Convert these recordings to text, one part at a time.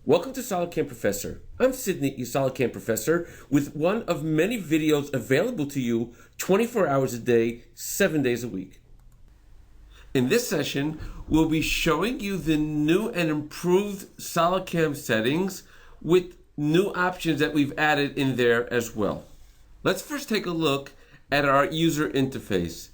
Welcome to SolidCAM Professor. I'm Sydney, your SolidCAM Professor, with one of many videos available to you 24 hours a day, 7 days a week. In this session, we'll be showing you the new and improved SolidCAM settings with new options that we've added in there as well. Let's first take a look at our user interface.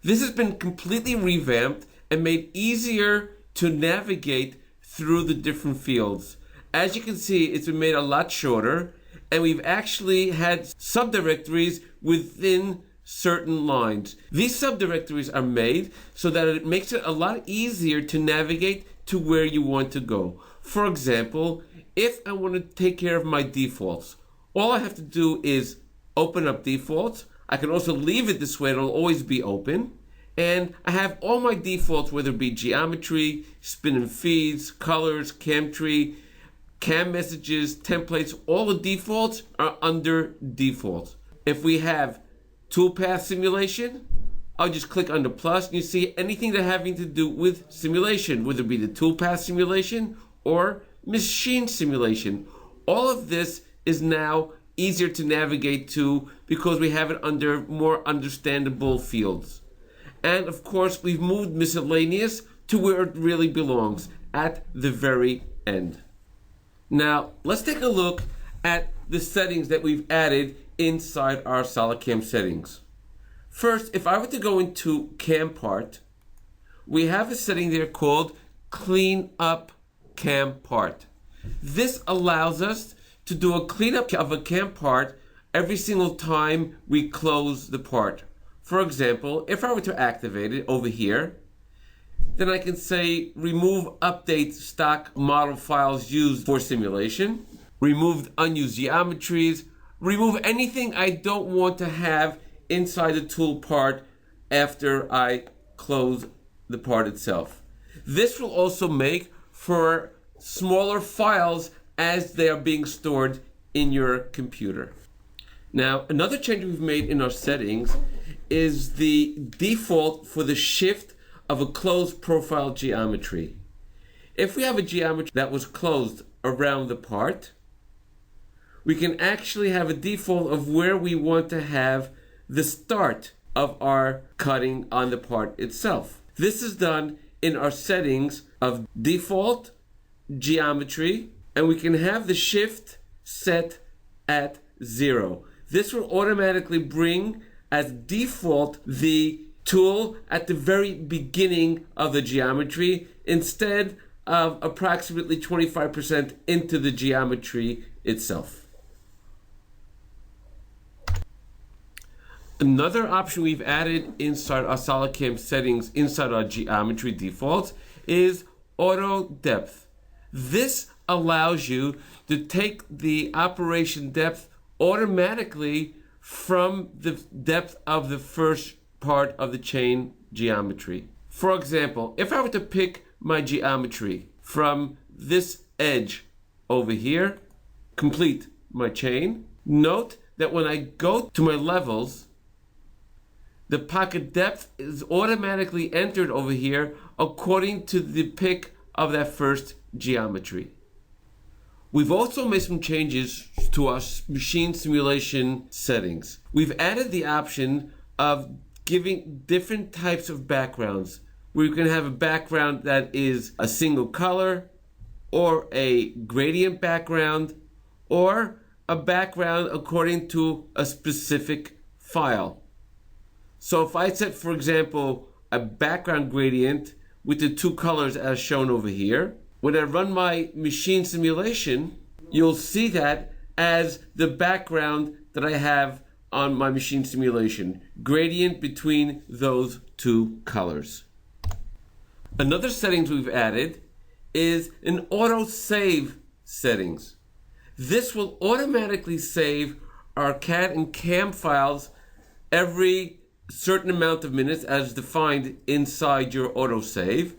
This has been completely revamped and made easier to navigate through the different fields. As you can see, it's been made a lot shorter, and we've actually had subdirectories within certain lines. These subdirectories are made so that it makes it a lot easier to navigate to where you want to go. For example, if I want to take care of my defaults, all I have to do is open up defaults. I can also leave it this way, it'll always be open. And I have all my defaults, whether it be geometry, spin and feeds, colors, cam tree, cam messages, templates, all the defaults are under defaults. If we have toolpath simulation, I'll just click on the plus and you see anything that having to do with simulation, whether it be the toolpath simulation or machine simulation. All of this is now easier to navigate to because we have it under more understandable fields. And of course, we've moved miscellaneous to where it really belongs, at the very end. Now, let's take a look at the settings that we've added inside our SolidCAM settings. First, if I were to go into Cam Part, we have a setting there called Clean Up Cam Part. This allows us to do a cleanup of a cam part every single time we close the part. For example, if I were to activate it over here, then I can say remove update stock model files used for simulation, remove unused geometries, remove anything I don't want to have inside the tool part after I close the part itself. This will also make for smaller files as they are being stored in your computer. Now, another change we've made in our settings is the default for the shift of a closed profile geometry. If we have a geometry that was closed around the part, we can actually have a default of where we want to have the start of our cutting on the part itself. This is done in our settings of default, geometry, and we can have the shift set at 0. This will automatically bring as default the tool at the very beginning of the geometry instead of approximately 25% into the geometry itself. Another option we've added inside our SolidCAM settings inside our geometry defaults is auto depth. This allows you to take the operation depth automatically from the depth of the first part of the chain geometry. For example, if I were to pick my geometry from this edge over here, complete my chain, note that when I go to my levels, the pocket depth is automatically entered over here according to the pick of that first geometry. We've also made some changes to our machine simulation settings. We've added the option of giving different types of backgrounds, where you can have a background that is a single color, or a gradient background, or a background according to a specific file. So if I set, for example, a background gradient with the two colors as shown over here, when I run my machine simulation, you'll see that as the background that I have on my machine simulation, gradient between those two colors. Another settings we've added is an Autosave Settings. This will automatically save our CAD and CAM files every certain amount of minutes as defined inside your Autosave.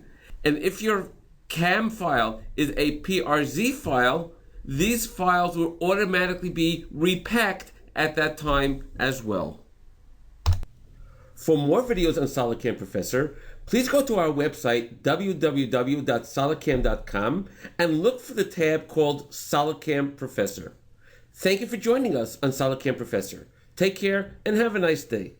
And if your CAM file is a PRZ file, these files will automatically be repacked at that time as well. For more videos on SolidCAM Professor, Please go to our website, www.solidcam.com, and look for the tab called SolidCAM Professor. Thank you for joining us on SolidCAM Professor. Take care and have a nice day.